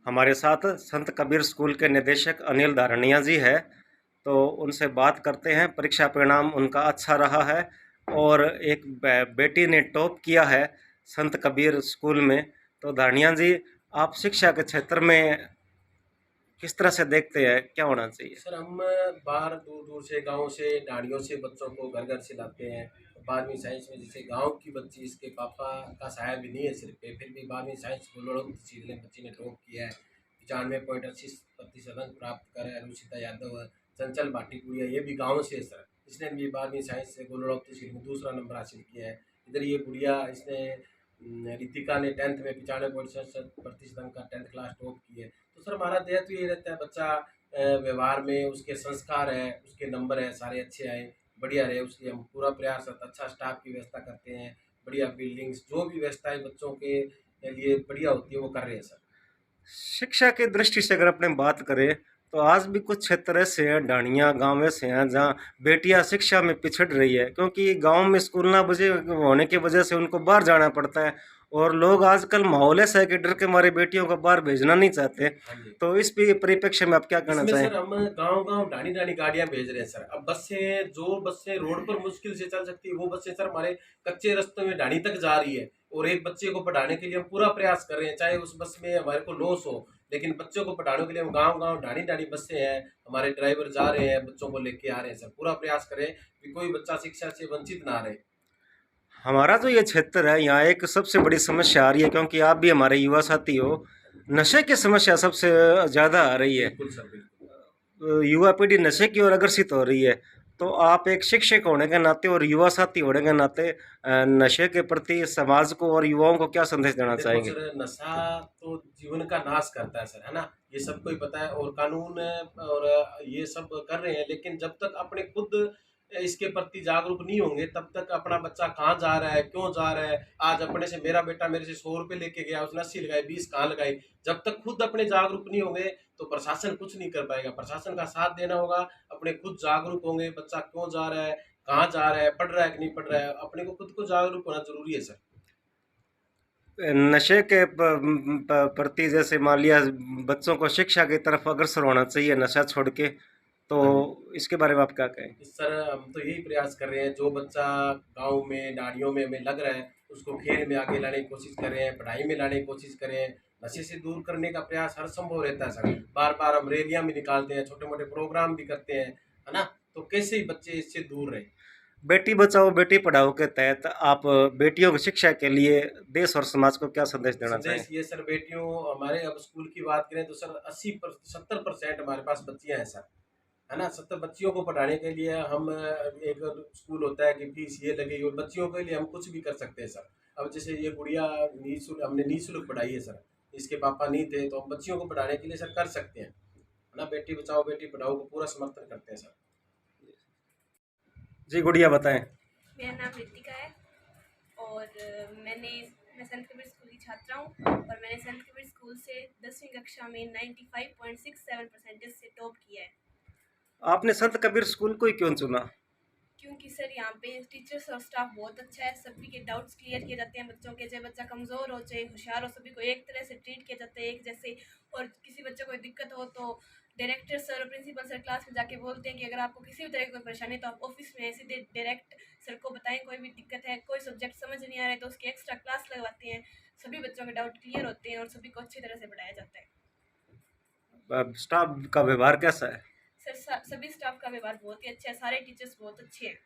हमारे साथ संत कबीर स्कूल के निदेशक अनिल धारणिया जी है, तो उनसे बात करते हैं। परीक्षा परिणाम उनका अच्छा रहा है और एक बेटी ने टॉप किया है संत कबीर स्कूल में। तो धारणिया जी, आप शिक्षा के क्षेत्र में किस तरह से देखते हैं, क्या होना चाहिए? सर, हम बाहर दूर दूर से गाँव से गाड़ियों से बच्चों को घर घर से लाते हैं। 12वीं साइंस में जैसे गांव की बच्ची, इसके पापा का साया भी नहीं है सिर पे, फिर भी 12वीं साइंस गोलोड़ो तहसील बच्ची ने टॉप किया है। 95.80% अंक प्राप्त करे। अनुषिता यादव, चंचल भाटी गुड़िया, ये भी गाँव से है सर। इसने भी 12वीं साइंस से गोलोड़ो तहसील में दूसरा नंबर हासिल किया है। इधर ये गुड़िया, इसने रितिका ने 10th में 95.67% अंक का 10th क्लास टॉप की है। तो सर, हमारा ध्येय तो ये रहता है बच्चा व्यवहार में, उसके संस्कार है, उसके नंबर है, सारे अच्छे आए, बढ़िया रहे। उसके हम पूरा प्रयास, अच्छा स्टाफ की व्यवस्था करते हैं, बढ़िया बिल्डिंग्स, जो भी व्यवस्थाएं बच्चों के लिए बढ़िया होती है वो कर रहे हैं सर। शिक्षा की दृष्टि से अगर अपने बात करें, तो आज भी कुछ क्षेत्र ऐसे हैं, ढाणिया गांव ऐसे हैं जहाँ बेटियां शिक्षा में पिछड़ रही है, क्योंकि गांव में स्कूल ना बजे होने की वजह से उनको बाहर जाना पड़ता है। और लोग आजकल माहौल ऐसा है कि डर के मारे बेटियों को बाहर भेजना नहीं चाहते। हाँ जी। तो इस परिप्रेक्ष्य में आप क्या कहना इसमें चाहें? सर हम गांव-गांव, ढाणी-ढाणी गाड़ियां भेज रहे हैं सर। अब बसें, जो बसें रोड पर मुश्किल से चल सकती है, वो बसें सर हमारे कच्चे रास्तों में ढाणी तक जा रही है। और एक बच्चे को पढ़ाने के लिए हम पूरा प्रयास कर रहे हैं, चाहे उस बस में हमारे को लॉस हो, लेकिन बच्चों को पढ़ाने के लिए हम गांव-गांव, ढाणी-ढाणी बसें हैं, हमारे ड्राइवर जा रहे हैं, बच्चों को लेके आ रहे हैं सर। पूरा प्रयास करें कि कोई बच्चा शिक्षा से वंचित ना रहे। हमारा जो ये क्षेत्र है, यहाँ एक सबसे बड़ी समस्या आ रही है, क्योंकि आप भी हमारे युवा साथी हो। नशे की समस्या सबसे ज़्यादा आ रही है। बिल्कुल सर, बिल्कुल। युवा पीढ़ी नशे की ओर अग्रसित हो रही है। तो आप एक शिक्षक होने के नाते और युवा साथी होने के नाते नशे के प्रति समाज को और युवाओं को क्या संदेश देना देखो चाहेंगे? सर, नशा तो जीवन का नाश करता है सर, है ना? ये सबको ही पता है, और कानून और ये सब कर रहे हैं, लेकिन जब तक अपने खुद इसके प्रति जागरूक नहीं होंगे, तब तक अपना बच्चा कहाँ जा रहा है, क्यों जा रहा है। आज अपने से, मेरा बेटा मेरे से 100 रुपये लेके गया, उसने 80 लगाए, 20 कहाँ लगाई। जब तक खुद अपने जागरूक नहीं होंगे, तो प्रशासन कुछ नहीं कर पाएगा। प्रशासन का साथ देना होगा, अपने खुद जागरूक होंगे, बच्चा क्यों जा रहा है, कहाँ जा रहा है, पढ़ रहा है कि नहीं पढ़ रहा है, अपने को खुद को जागरूक होना जरूरी है सर। नशे के प्रति जैसे मान लिया बच्चों को शिक्षा की तरफ अग्रसर होना चाहिए नशा छोड़ के, तो हाँ जी। इसके बारे में आप क्या कहें? सर, हम तो यही प्रयास कर रहे हैं, जो बच्चा गांव में डाड़ियों में हमें लग रहा है, उसको खेल में आगे लाने की कोशिश कर रहे हैं, पढ़ाई में लाने की कोशिश कर रहे हैं। नशे से दूर करने का प्रयास हर संभव रहता है सर। बार बार हम रैलियां भी निकालते हैं, छोटे मोटे प्रोग्राम भी करते हैं, है ना? तो कैसे ही बच्चे इससे दूर रहे। बेटी बचाओ बेटी पढ़ाओ के तहत आप बेटियों की शिक्षा के लिए देश और समाज को क्या संदेश देना चाहें? संदेश ये सर, बेटियों, हमारे अब स्कूल की बात करें तो सर 70% हमारे पास बच्चियां हैं सर, है ना? 70 बच्चियों को पढ़ाने के लिए हम एक स्कूल होता है कि फीस ये लगेगी, और बच्चियों के लिए हम कुछ भी कर सकते हैं सर। अब जैसे ये गुड़िया निःशुल्क, हमने निःशुल्क पढ़ाई है सर। इसके पापा नहीं थे, तो हम बच्चियों को पढ़ाने के लिए सर कर सकते हैं, है ना? बेटी बचाओ बेटी पढ़ाओ को पूरा समर्थन करते हैं सर। जी गुड़िया बताएं। मेरा नाम रितिका है और मैं संत कबीर स्कूल की छात्रा हूँ और मैंने संत कबीर स्कूल से 10वीं कक्षा में 95.67% से टॉप किया है। आपने संत कबीर स्कूल को ही क्यों चुना? क्योंकि सर यहाँ पे टीचर्स और स्टाफ बहुत अच्छा है, सभी के डाउट्स क्लियर किए जाते हैं बच्चों के, चाहे बच्चा कमज़ोर हो चाहे होशियार हो, सभी को एक तरह से ट्रीट किया जाता है, एक जैसे। और किसी बच्चे को कोई दिक्कत हो तो डायरेक्टर सर और प्रिंसिपल सर क्लास में जाके बोलते हैं कि अगर आपको किसी भी तरह की कोई परेशानी है तो आप ऑफिस में सीधे डायरेक्ट सर को बताएं। कोई भी दिक्कत है, कोई सब्जेक्ट समझ नहीं आ रहा है तो उसकी एक्स्ट्रा क्लास लगवाते हैं। सभी बच्चों के डाउट क्लियर होते हैं और सभी को अच्छी तरह से पढ़ाया जाता है। स्टाफ का व्यवहार कैसा है? सर सभी स्टाफ का व्यवहार बहुत ही अच्छा है, सारे टीचर्स बहुत अच्छे हैं।